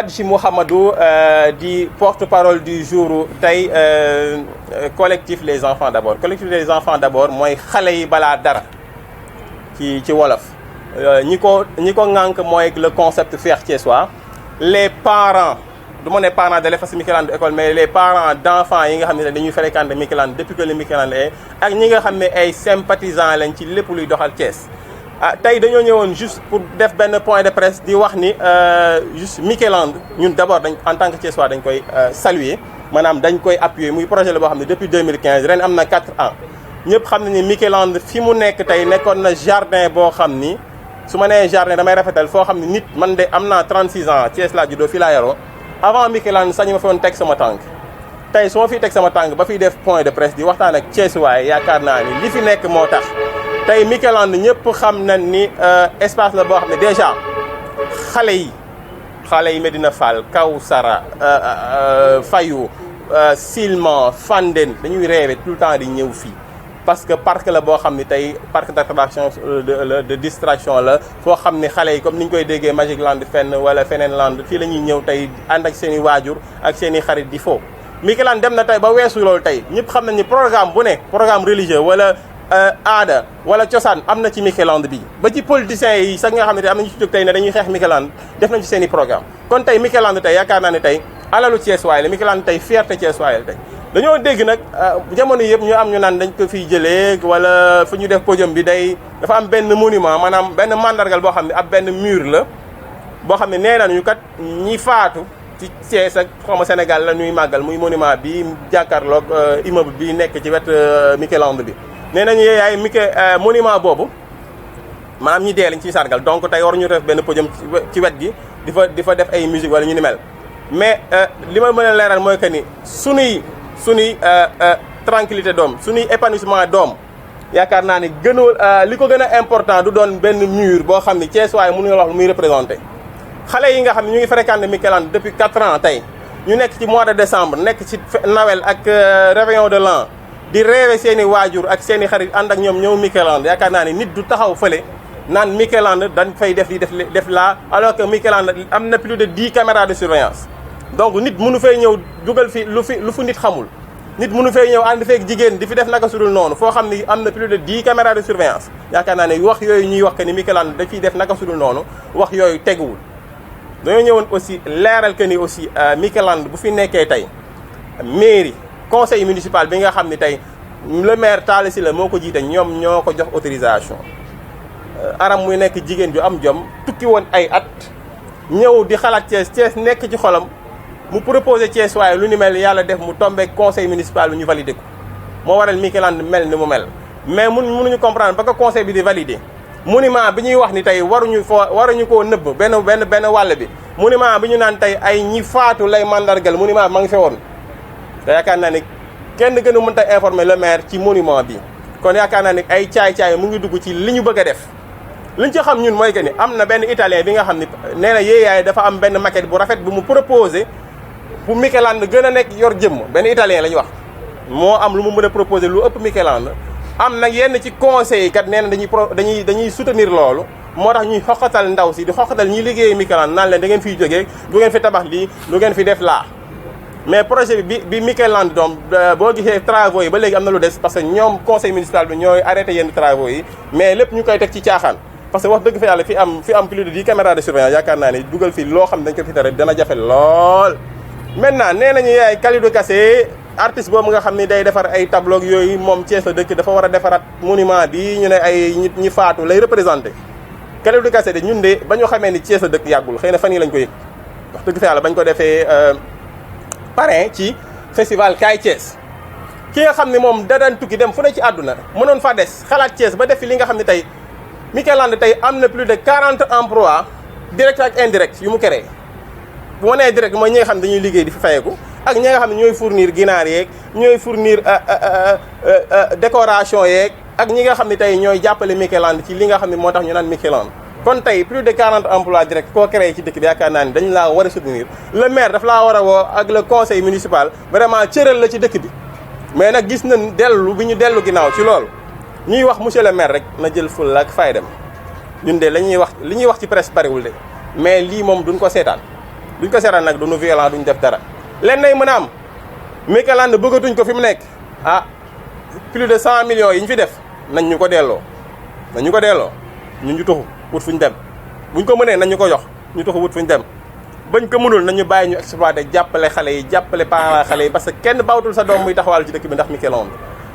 Badji Mouhamadou di porte-parole du jour tey collectif les enfants d'abord collectif les enfants d'abord mooy xale yi balaa dara ci wolof ñi ko ŋànk mooy le concept Feex Thiessois les parents du ma ne parents d'élèves parce que Mikeland école mais les parents d'enfants yi nga xam ne dañuy fréquenter Mikeland depuis que le Mikeland est ak ñi nga xam ne ay sympathisants lañ ci lépp luy doxal Thiès. tey dañoo ñëwoon juste pour def benn point de presse di wax ni juste Mikeland ñun d'abord dañ en tant que Thiessois dañ koy saluer maanaam dañ koy appuyer muy projet la boo xam ne depuis 2015 ren am na 4 ans ñëpp xam nañ ni Mikeland fi mu nekk tey nekkoon na jardin boo xam ni su ma nee jardin damay rafetal foo xam ni nit man de am naa 36 ans Thiès laa juddoo fii laa yaroo avant Mikeland sañ ma fi woon teg sama tànk tey su ma fiy teg sama tànk ba fiy def point de presse di waxtaan ak Thiessois yaakaar naa ni li fi nekk moo tax. tey Mikeland ñëpp xam nañ ni espace la boo xam ne déjà xale yi Medina Fall Kawsara Fayou Silman Fandène dañuy rêver tout le temps di ñëw fii parce que parc la boo xam ne tey parc d'attraction de distraction la foo xam ne xale yi comme ni ñu koy déggee Magic Land fenn wala feneen land fii la ñuy ñëw tey ànd ak seen i waajur ak seen i xarit di fo Mikeland dem na tey ba weesu loolu tey ñëpp xam nañ ni programme bu ne programme religieux wala aada wala cosaan am na ci Mikeland bi ba ci politiciens yi sax nga xam ne am nañu ci jóg tey ne dañuy xeex Mikeland def nañ ci seen i programme kon tey Mikeland tey yaakaar naa ne tey alalu Thiessois la Mikeland tey fierté Thiessois la tey dañoo dégg nag jamono yëpp ñu am ñu naan dañ ko fiy jëlee wala fu ñu def podium bi dafa am benn monument maanaam benn mandargal boo xam ne ab benn mur la boo xam ne nee nañu kat ñi faatu ci Thiès ak xawma Sénégal la ñuy màggal muy monument bi jàkkaarloog immeuble bi nekk ci wet Mikeland bi nee nañu yaay monument boobu maanaam ñi dee lañ ciy sargal donc tey waruñu def benn podium ci wet gi di fa def ay musique wala ñu ni mel mais li ma mën a leeral mooy que ni suñuy tranquillité doom suñuy épanouissement doom yaakaar naa ni gënul li ko gën a important du doon benn mur boo xam ni Thiessois yi mënuñu wax lu muy représenté xale yi nga xam ne ñu ngi fréquenté Mikeland depuis 4 ans tey ñu nekk ci mois de décembre nekk ci Noël ak réveillon de l'an di rêver seen i waajur ak seen i xarit ànd ak ñoom ñëw Mikeland yaakaar naa ni nit du taxaw fële naan Mikeland dañ fay def laa alors que Mikeland am na plus de 10 caméras de surveillance donc nit mënu fay ñëw dugal fi lu fu nit xamul nit mënu fay ñëw ànd feek jigéen di fi def naka sudul noonu foo xam ni am na plus de 10 caméras de surveillance yaakaar naa ne wax yooyu ñuy wax que ni Mikeland da fiy def naka sudul noonu wax yooyu teguwul dañoo ñëwoon aussi leeral que ni aussi Mikeland bu fi nekkee tey mairie conseil municipal bi nga xam ne tey le maire Talla Sylla moo ko jiite ñoom ñoo ko jox autorisation aram muy nekk jigéen ju am jom tukki woon ay at ñëw di xalaat Thiès nekk ci xolam mu proposé Thiès waaye lu ni mel yàlla def mu tombé conseil municipal bi ñu validé ko moo waral Mikeland mel ni mu mel mais mënuñu comprendre ba ko conseil bi di validé monument bi ñuy wax ni tey waruñu koo nëbb benn wàll bi monument bi ñu naan tey ay ñi faatu lay mandargal monument bi ma ngi fe woon te yaakaar naa ni kenn gën a mënta informer le maire ci monument bi kon yaakaar naa ni ay caay-caay mu ngi dugg ci li ñu bëgg a def liñ ci xam ñun mooy que ni am na benn italien bi nga xam ni nee na yéeyaay dafa am benn maquette bu rafet bu mu proposé pour Mikeland gën a nekk yor jëmm benn italien la ñu wax moo am lu mu mën a proposé lu ëpp Mikeland am nag yenn ci conseil kat nee na dañuy soutenir loolu moo tax ñuy xoqatal ndaw si di xoqatal ñi liggéey Mikeland naan leen da ngeen fiy jógee du ngeen fi tabax lii du ngeen fi def laa mais projet bi Mikeland doom boo gisee travaux yi ba léegi am na lu des parce que ñoom conseil municipal bi ñooy arrêté yenn travaux yi mais lépp ñu koy teg ci caaxaan parce que wax dëgg fa yàlla fi am plus de 10 caméras de surveillance yaakaar naa ni dugal fi loo xam ne dañ ko fi tere dana jafe lool. maintenant nee nañu yaay Kalidou Kassé artiste boobu nga xam ni day defar ay tableau yooyu moom Thiès la dëkk dafa war a defaraat monument bi ñu ne ay nit ñi faatu lay représenté Kalidou Kassé de ñun de ba ñu xamee ni Thiès la dëkk yàggul xëy na fan yi lañ ko yëg wax dëgg fa yàlla bañ ko defee parrain ci festival Kaay Thiès ki nga xam ne moom da daan tukki dem fu ne ci àdduna mënoon fa des xalaat Thiès ba def fi li nga xam ne tey Mikeland tey am na plus de 40 emplois direct ak indirect yu mu créé bu ma nee direct mooy ñi nga xam ne dañuy liggéey di fi fayeku ak ñi nga xam ne ñooy fournir ginaar yeeg ñooy fournir décoration yeeg ak ñi nga xam ne tey ñooy jàppale Mikeland ci li nga xam ne moo tax ñu naan Mikeland kon tey plus de 40 emplois direct koo créé ci dëkk bi yaakaar naa ni dañ laa war a soutenir le maire daf laa war a woo ak le conseil municipal vraiment cëral la ci dëkk bi mais nag gis nañ dellu bi ñu dellu ginnaaw ci loolu ñuy wax monsieur le maire rek na jël ful ak faydam ñun de li ñuy wax ci presse bariwul de mais lii moom duñ ko seetaan duñ ko seetaan nag duñu violent duñ def dara leen nay mën a am Mikeland bëggatuñ ko fi mu nekk ah plus de 100 millions yi ñu fi def nañ ñu ko delloo ñun ñu tuxu wut fu ñu dem buñ ko mënee nañ ñu ko jox ñu tuxu wut fu ñu dem bañ ko mënul nañu bàyyi ñu exploité jàppale xale yi jàppale parents xale yi parce que kenn bawtul sa doom muy taxawal ci dëkk bi ndax Mikeland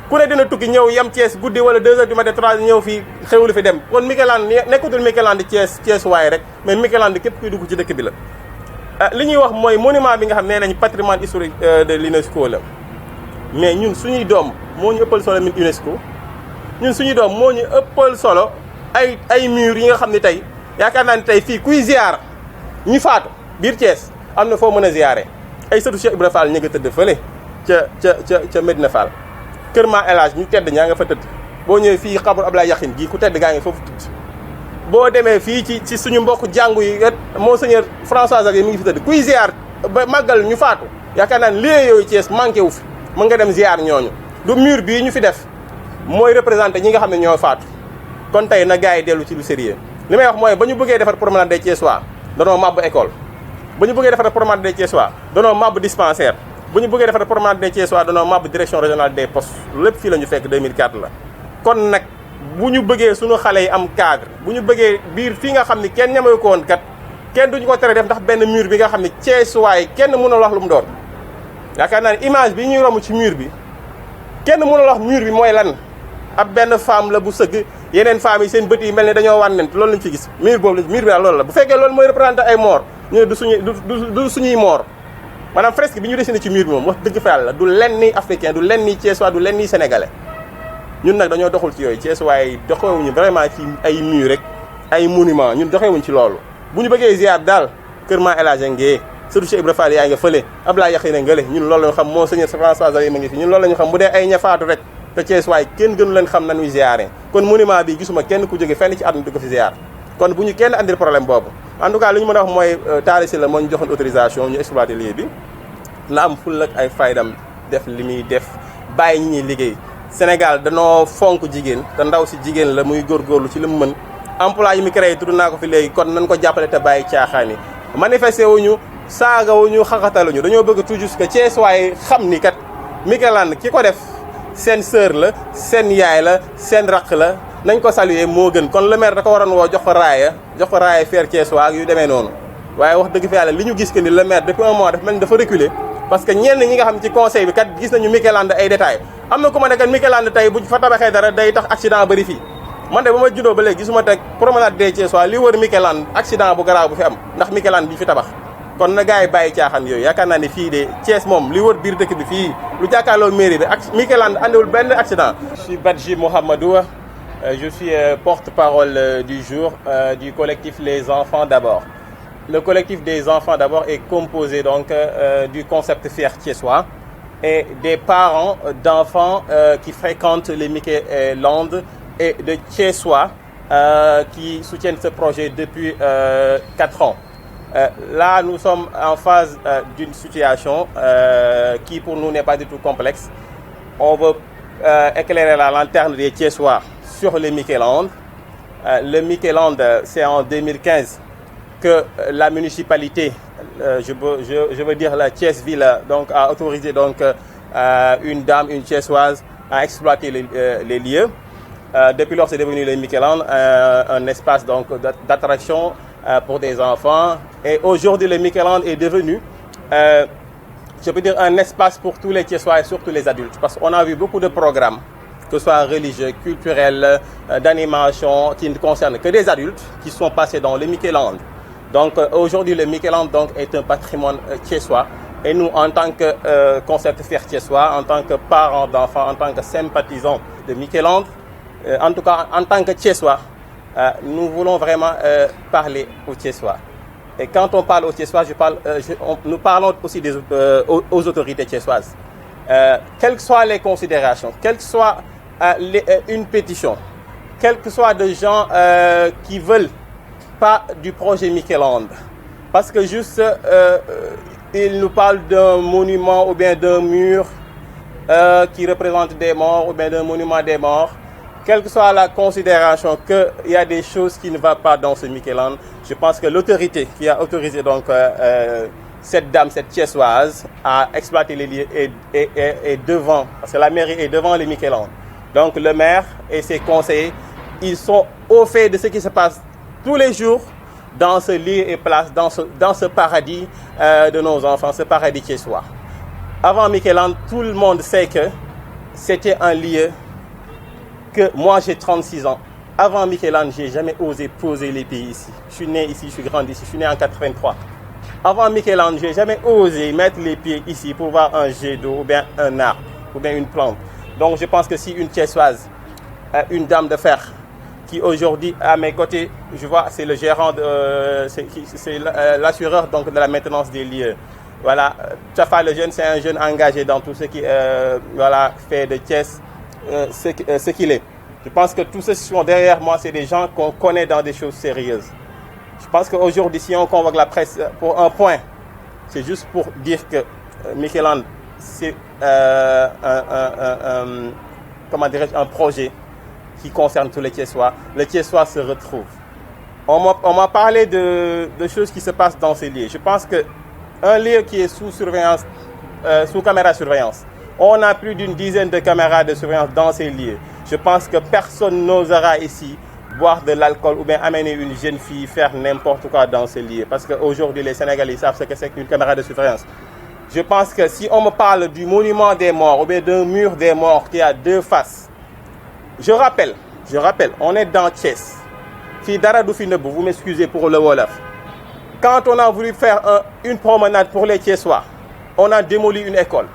ku ne dina tukki ñëw yem Thiès guddi wala 2 heures du matin 3 ñëw fii xewlu fi dem kon Mikeland nekkatul Mikeland Thiès waaye rek mais Mikeland képp kuy dugg ci dëkk bi la li ñuy wax mooy monument bi nga xam nee nañ patrimoine historique de l'UNESCO la mais ñun suñuy doom moo ñu ëppal solo min UNESCO ñun suñuy doom moo ñu ëppal solo ay murs yi nga xam ne tey yaakaar naa ne tey fii kuy ziar ñi faatu biir Thiès am na foo mën a ziaré ay sëtu Cheikh Ibra Fall ñu nga tëdd fële ca Medina Fall kër Ma El Hadj ñu tedd ñaa nga fa tëdd boo ñëwee fii xabru Ablaye Yaxin gii ku tedd gaa ngi foofu tëdd boo demee fii ci suñu mbokk jàngu yi Monseigneur François Xavier mi ngi fi tëdd kuy ziar ba màggal ñu faatu yaakaar naa ne lieu yooyu Thiès manqué wu fi mën nga dem ziar ñooñu du mur bii ñu fi def mooy représenté ñi nga xam ne ñoo faatu kon tey na gars yi dellu ci lu sérieux li may wax mooy ba ñu bëggee defar promenade des Thiessois danoo màbb école ba ñu bëggee defar promenade des Thiessois danoo màbb dispensaire bu ñu bëggee defar promenade des Thiessois danoo màbb direction régionale des postes lépp fii la ñu fekk 2004 la kon nag bu ñu bëggee suñu xale yi am cadre bu ñu bëggee biir fii nga xam ni kenn ñamewu ko woon kat kenn duñu ko tere def ndax benn mur bi nga xam ne Thiessois yi kenn mënul wax lu mu doon yaakaar naa ne image bi ñuy romb ci mur bi kenn mënul wax mur bi mooy lan ab benn femme la bu sëgg yeneen femmes yi seen bët yi mel ne dañoo wànnent loolu lañ fi gis mur boobu mur bi daal loolu la bu fekkee loolu mooy représenté ay mort ñu ne du suñuy mort maanaam fresque bi ñu dessiné ci mur bi moom wax dëgg fa yàlla du lenn ni africain du lenn ni Thiessois du lenn ni sénégalais ñun nag dañoo doxul ci yooyu Thiessois yi doxewuñu vraiment ci ay mur rek ay monument ñun doxewuñ ci loolu bu ñu bëggee ziar daal kër Ma El Hadj ngee surtout Cheikh Ibra Fall yaa nga fële Ablaye Yaxin ngale ñun loolu la ñu xam Monseigneur François Xavier ma ngi fi ñun loolu la ñu xam bu dee ay ñafaatu rek te Thiessois yi kenn gënu leen xam nañuy ziaré kon monument bi gisuma kenn ku jóge fenn ci àdduna di ko fi ziar kon bu ñu kenn andil problème boobu en tout cas li ñu mën a wax mooy Talla Sylla moo ñu joxoon autorisation ñu exploité lieu bi na am ful ak ay faydam def li muy def bàyyi ñi ñuy liggéey Sénégal danoo fonk jigéen te ndaw si jigéen la muy góorgóorlu ci li mu mën emploi yi mi créé tudd naa ko fi léegi kon nañ ko jàppale te bàyyi caaxaan yi manifesté wuñu saaga wuñu xaxataluñu dañoo bëgg tout juste que Thiessois yi xam ni kat Mikeland ki ko def seen sœur la seen yaay la seen raq la nañ ko saluer moo gën kon le maire da ko waroon woo jox ko raaya faire Thiessois ak yu demee noonu waaye wax dëgg fa yàlla li ñu gis que ni le maire depuis un mois dafa mel ni dafa reculer parce que ñenn ñi nga xam ci conseil bi kat gis nañu Mikeland ay détails am na ku ma ne kat Mikeland tey bu fa tabaxee dara day tax accident bëri fii man de ba ma juddoo ba léegi gisuma teg promenade des Thiessois li wër Mikeland accident bu garaaw bu fi am ndax Mikeland bi fi tabax kon na gars yi bàyyi caaxaan yooyu yaakaar naa ne fii de Thiès moom li wër biir dëkk bi fii lu jàkkaarloo mairie bi ak Mikeland andiwul benn accident. Je suis Badji Mohamedou, je suis porte-parole du jour du collectif Les Enfants d'abord. Le collectif des Enfants d'abord est composé donc du concept Fier Thiessois et des parents d'enfants qui fréquentent les Mikeland et de Thiessois qui soutiennent ce projet depuis 4 ans. Là, nous sommes en phase d'une situation qui pour nous n'est pas du tout complexe. On veut éclairer la lanterne des Thiessois sur le Mikeland. Le Mikeland, c'est en 2015 que la municipalité, je veux dire la Thiès-Ville, donc a autorisé donc une dame, une Thiessoise, à exploiter les lieux. Depuis lors, c'est devenu le Mikeland, un espace donc d'attraction pour des enfants. Et aujourd'hui, le Mikeland est devenu, je peux dire, un espace pour tous les Thiessois et surtout les adultes. Parce qu'on a vu beaucoup de programmes, que ce soit religieux, culturels, d'animation, qui ne concernent que des adultes, qui sont passés dans le Mikeland. Donc aujourd'hui, le Mikeland donc, est un patrimoine thiessois. Et nous, en tant que concept Fier Thiessois, en tant que parents d'enfants, en tant que sympathisants de Mikeland, en tout cas en tant que Thiessois, nous voulons vraiment parler aux Thiessois. Et quand on parle aux Thiessois, nous parlons aussi aux autorités thiessoises. Quelles que soient les considérations, quelle que soit une pétition, quels que soient des gens qui veulent pas du projet Mikeland, parce que juste ils nous parlent d'un monument ou bien d'un mur qui représente des morts ou bien d'un monument des morts. Quelle que soit la considération qu'il y a des choses qui ne vont pas dans ce Mikeland, je pense que l'autorité qui a autorisé donc cette dame, cette Thiessoise, a exploité les lieux et devant, parce que la mairie est devant les Micheland. Donc le maire et ses conseillers, ils sont au fait de ce qui se passe tous les jours dans ce lieu et place, dans ce paradis de nos enfants, ce paradis thiessois. Avant Micheland, tout le monde sait que c'était un lieu que moi j'ai 36 ans. Avant Micheland, je n'ai jamais osé poser les pieds ici. Je suis né ici, je suis grandi ici, je suis né en 83. Avant Micheland, je n'ai jamais osé mettre les pieds ici pour voir un jet d'eau ou bien un arbre ou bien une plante. Donc je pense que si une Thiessoise, une dame de fer, qui aujourd'hui à mes côtés, je vois, c'est le gérant, c'est l'assureur donc de la maintenance des lieux. Voilà, Tafa le jeune, c'est un jeune engagé dans tout ce qui voilà, fait de Thiès ce qu'il est. Je pense que tous ceux qui sont derrière moi, c'est des gens qu'on connaît dans des choses sérieuses. Je pense qu'aujourd'hui, si on convoque la presse pour un point, c'est juste pour dire que Micheland, c'est comment dirais-je, un projet qui concerne tous les Thiessois. Les Thiessois se retrouvent. On m'a parlé de choses qui se passent dans ces lieux. Je pense qu'un lieu qui est sous surveillance, sous caméra de surveillance, on a plus d'une dizaine de caméras de surveillance dans ces lieux. Je pense que personne n'osera ici boire de l'alcool ou bien amener une jeune fille faire n'importe quoi dans ces lieux. Parce qu'aujourd'hui, les Sénégalais savent ce que c'est qu'une caméra de surveillance. Je pense que si on me parle du monument des morts ou bien d'un mur des morts qui a deux faces, je rappelle, on est dans Thiès. Vous m'excusez pour le Wolof. Quand on a voulu faire une promenade pour les Thiessois, on a démoli une école.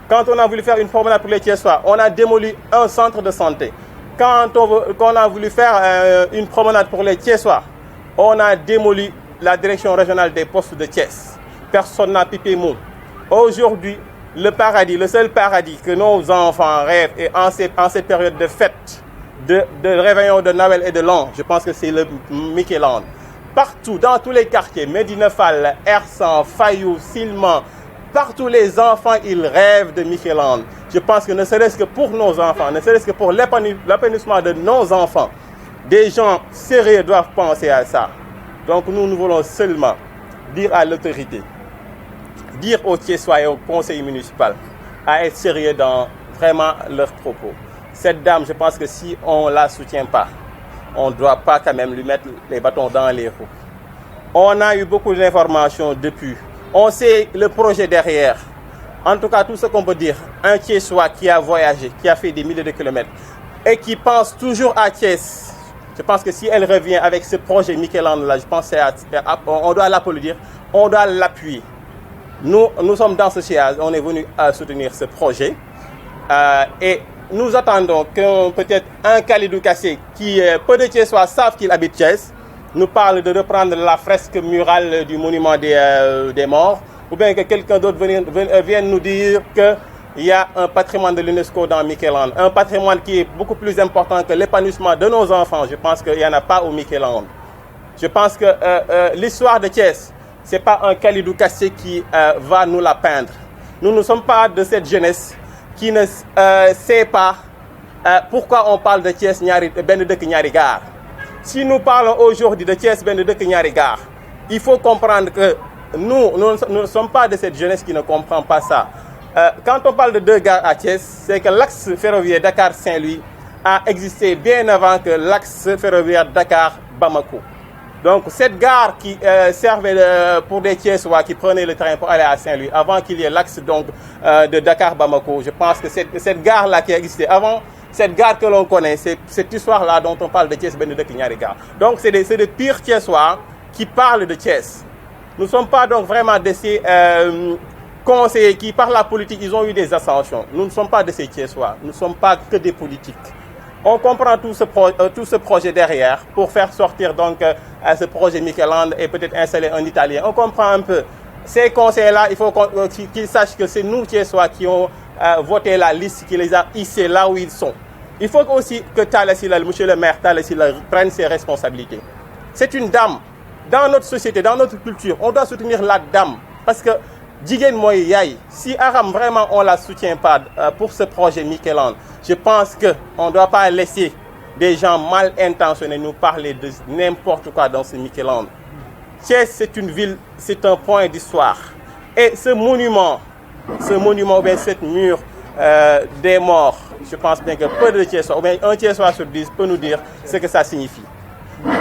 Quand on a voulu faire une promenade pour les Thiessois, on a démoli un centre de santé. Quand on a voulu faire une promenade pour les Thiessois, on a démoli la direction régionale des postes de Thiès. Personne n'a pipé mou. Aujourd'hui, le paradis, le seul paradis que nos enfants rêvent, et en cette période de fête, de réveillon de Noël et de l'an, je pense que c'est le Micheland. Partout, dans tous les quartiers, Médina Fall, Ersan, Fayou, Silman, partout les enfants, ils rêvent de Micheland. Je pense que ne serait-ce que pour nos enfants, ne serait-ce que pour l'épanouissement de nos enfants, des gens sérieux doivent penser à ça. Donc nous voulons seulement dire à l'autorité, dire aux Thiessois et au conseil municipal à être sérieux dans vraiment leurs propos. Cette dame, je pense que si on ne la soutient pas, on ne doit pas quand même lui mettre les bâtons dans les roues. On a eu beaucoup d'informations depuis. On sait le projet derrière. En tout cas, tout ce qu'on peut dire, un Thiessois qui a voyagé, qui a fait des milliers de kilomètres et qui pense toujours à Thiès, je pense que si elle revient avec ce projet Micheland-là, je pense qu'on doit l'applaudir, on doit l'appuyer. Nous sommes dans ce siège, on est venu à soutenir ce projet et nous attendons que peut-être un Khalidou Kassé, qui peu de Thiessois savent qu'il habite Thiès, nous parle de reprendre la fresque murale du monument des morts, ou bien que quelqu'un d'autre vienne nous dire qu'il y a un patrimoine de l'UNESCO dans Micheland, un patrimoine qui est beaucoup plus important que l'épanouissement de nos enfants. Je pense qu'il n'y en a pas au Micheland. Je pense que l'histoire de Thiès, ce n'est pas un Khalidou Kassé qui va nous la peindre. Nous ne sommes pas de cette jeunesse qui ne sait pas pourquoi on parle de Thiès Ben Dëkk Ñaari Gaar. Si nous parlons aujourd'hui de Thiès Ben Dëkk Ñaari Gaar, il faut comprendre que nous ne sommes pas de cette jeunesse qui ne comprend pas ça. Quand on parle de deux gares à Thiès, c'est que l'axe ferroviaire Dakar-Saint-Louis a existé bien avant que l'axe ferroviaire Dakar-Bamako. Donc cette gare qui servait pour des Thiessois qui prenaient le train pour aller à Saint-Louis, avant qu'il y ait l'axe donc de Dakar-Bamako, je pense que cette gare-là qui existait avant, cette gare que l'on connaît, c'est cette histoire-là dont on parle de Thiès Ben Dëkk Ñaari Gaar. Donc c'est des pires Thiessois qui parlent de Thiès. Nous ne sommes pas donc vraiment de ces conseillers qui, par la politique, ils ont eu des ascensions. Nous ne sommes pas de ces Thiessois. Nous ne sommes pas que des politiques. On comprend tout ce projet derrière pour faire sortir donc ce projet Micheland et peut-être installer un Italien. On comprend un peu. Ces conseillers-là, il faut qu'ils sachent que c'est nous Thiessois qui ont voté la liste, qui les a hissés là où ils sont. Il faut aussi que Talla Sylla, monsieur le maire Talla Sylla, prenne ses responsabilités. C'est une dame. Dans notre société, dans notre culture, on doit soutenir la dame. Parce que Jigéen mooy yaay, si Aram vraiment on ne la soutient pas pour ce projet Micheland, je pense qu'on ne doit pas laisser des gens mal intentionnés nous parler de n'importe quoi dans ce Micheland. Thiès, c'est une ville, c'est un point d'histoire. Et ce monument ou bien cette mur des morts, je pense bien que peu de Thiessois, ou bien un Thiessois sur 10 peut nous dire ce que ça signifie.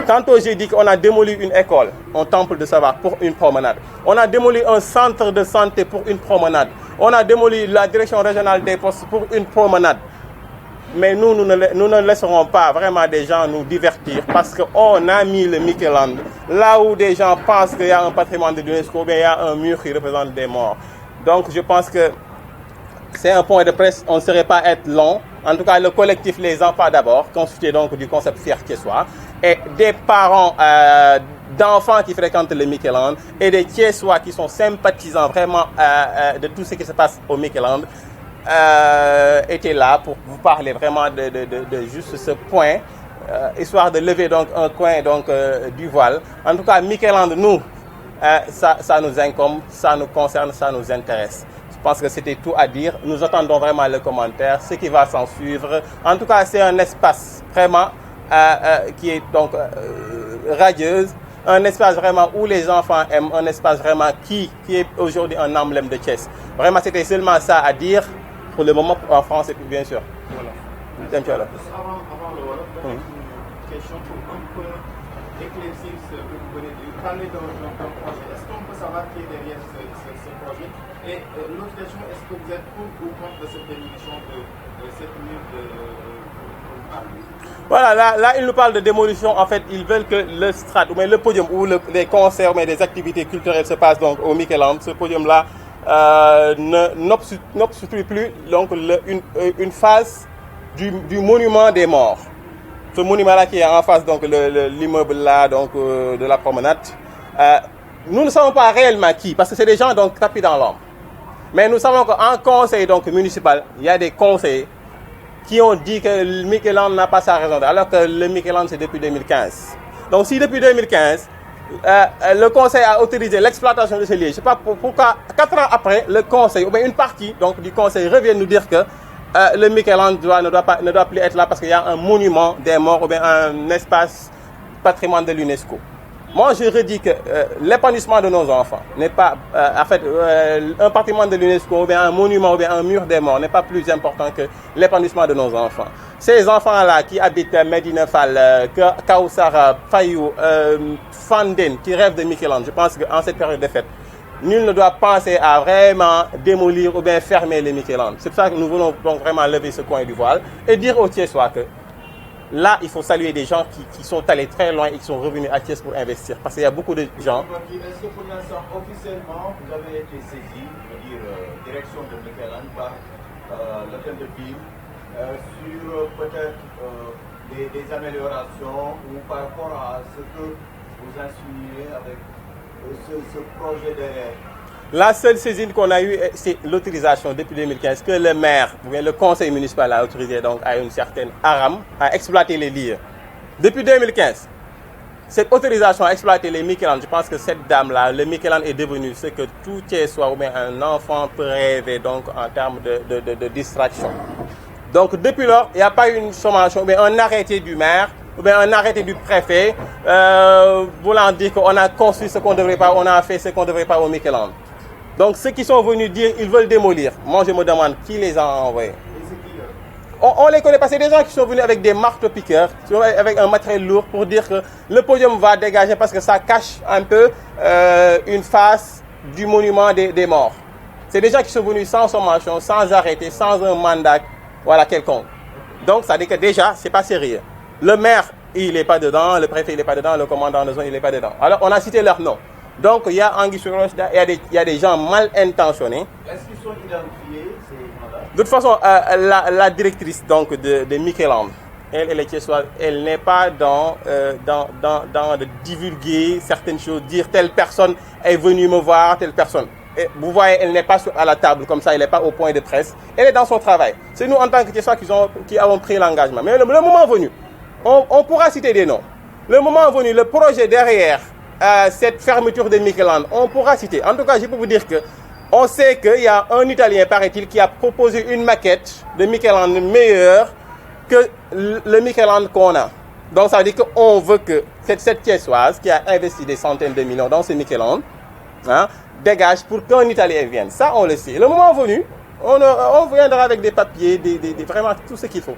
Tantôt, j'ai dit qu'on a démoli une école, un temple de savoir pour une promenade. On a démoli un centre de santé pour une promenade. On a démoli la direction régionale des postes pour une promenade. Mais nous ne laisserons pas vraiment des gens nous divertir parce qu'on a mis le Micheland là où des gens pensent qu'il y a un patrimoine de l'UNESCO, mais il y a un mur qui représente des morts. Donc je pense que c'est un point de presse, on ne saurait pas être long. En tout cas, le collectif Les Enfants d'abord, constitué donc du concept Fier Thiessois, et des parents d'enfants qui fréquentent le Micheland et des Thiessois qui sont sympathisants vraiment de tout ce qui se passe au Micheland, étaient là pour vous parler vraiment de juste ce point, histoire de lever donc un coin donc, du voile. En tout cas, Micheland, nous, ça nous incombe, ça nous concerne, ça nous intéresse. Je pense que c'était tout à dire. Nous attendons vraiment le commentaire, ce qui va s'en suivre. En tout cas, c'est un espace vraiment qui est donc radieuse, un espace vraiment où les enfants aiment, un espace vraiment qui est aujourd'hui un emblème de Thiès. Vraiment, c'était seulement ça à dire pour le moment en France et puis bien sûr. Voilà. Avant le Wolof, une question pour un peu éclaircir ce que vous venez de dire. Parler d'un projet. Est-ce qu'on peut savoir qui est derrière ce projet? Et l'autre question, est-ce que vous êtes pour ou contre de cette démolition de cette mur de Voilà, là, ils nous parlent de démolition. En fait, ils veulent que le strat, ou bien le podium où les concerts, mais des activités culturelles se passent donc au Micheland. Ce podium-là n'obstrue plus donc une phase du monument des morts. Ce monument-là qui est en face donc l'immeuble là donc de la promenade. Nous ne savons pas réellement qui, parce que c'est des gens donc tapis dans l'ombre. Mais nous savons qu'en conseil donc municipal, il y a des conseillers qui ont dit que le Micheland n'a pas sa raison, alors que le Micheland c'est depuis 2015. Donc si depuis 2015, le conseil a autorisé l'exploitation de ce lieu, je ne sais pas pourquoi 4 ans après, le conseil, ou bien une partie donc, du conseil revient nous dire que le Micheland ne doit plus être là parce qu'il y a un monument des morts ou bien un espace patrimoine de l'UNESCO. Moi, je redis que l'épanouissement de nos enfants n'est pas, en fait, un patrimoine de l'UNESCO ou bien un monument ou bien un mur des morts n'est pas plus important que l'épanouissement de nos enfants. Ces enfants-là qui habitent Medina Fall, Kaoussara, Fayou, Fanden, qui rêvent de Micheland, je pense qu'en cette période de fête, nul ne doit penser à vraiment démolir ou bien fermer les Micheland. C'est pour ça que nous voulons donc vraiment lever ce coin du voile et dire aux Thiessois que là, il faut saluer des gens qui sont allés très loin et qui sont revenus à Thiès pour investir. Parce qu'il y a beaucoup de gens. Est-ce que pour l'instant, officiellement, vous avez été saisi, je veux dire, direction de Micheland par l'hôtel de ville, sur peut-être des améliorations ou par rapport à ce que vous insinuez avec ce projet derrière? La seule saisine qu'on a eue, c'est l'autorisation depuis 2015 que le maire, ou bien le conseil municipal a autorisé donc à une certaine ARAM à exploiter les lieux. Depuis 2015, cette autorisation à exploiter les Micheland, je pense que cette dame-là, le Micheland est devenu ce que tout Thiessois ou bien un enfant peut rêver donc en termes de distraction. Donc depuis lors, il n'y a pas eu une sommation, ou bien un arrêté du maire, ou bien un arrêté du préfet, voulant dire qu'on a construit ce qu'on ne devrait pas, on a fait ce qu'on ne devrait pas au Micheland. Donc ceux qui sont venus dire qu'ils veulent démolir, moi je me demande qui les a envoyés. On les connaît pas, c'est des gens qui sont venus avec des marteaux-piqueurs, avec un matériel lourd pour dire que le podium va dégager parce que ça cache un peu une face du monument des morts. C'est des gens qui sont venus sans sommation, sans arrêter, sans un mandat voilà, quelconque. Donc ça dit que déjà, c'est pas sérieux. Le maire, il n'est pas dedans, le préfet, il n'est pas dedans, le commandant de zone, il n'est pas dedans. Alors on a cité leur nom. Donc il y a Anguille sur Roche, il y a des gens mal intentionnés. Est-ce qu'ils sont identifiés, ces gens-là? De toute façon, la directrice donc, de Micheland, elle est Thiessoise, elle n'est pas dans de divulguer certaines choses, dire telle personne est venue me voir, telle personne. Et vous voyez, elle n'est pas à la table comme ça, elle n'est pas au point de presse. Elle est dans son travail. C'est nous en tant que Thiessois qui avons pris l'engagement. Mais le moment venu, on pourra citer des noms. Le moment venu, le projet derrière cette fermeture de Micheland, on pourra citer. En tout cas, je peux vous dire que on sait qu'il y a un Italien, paraît-il, qui a proposé une maquette de Micheland meilleure que le Micheland qu'on a. Donc ça veut dire qu'on veut que cette Thiessoise qui a investi des centaines de millions dans ce Micheland hein, dégage pour qu'un Italien vienne. Ça, on le sait. Le moment venu, on viendra avec des papiers, vraiment tout ce qu'il faut.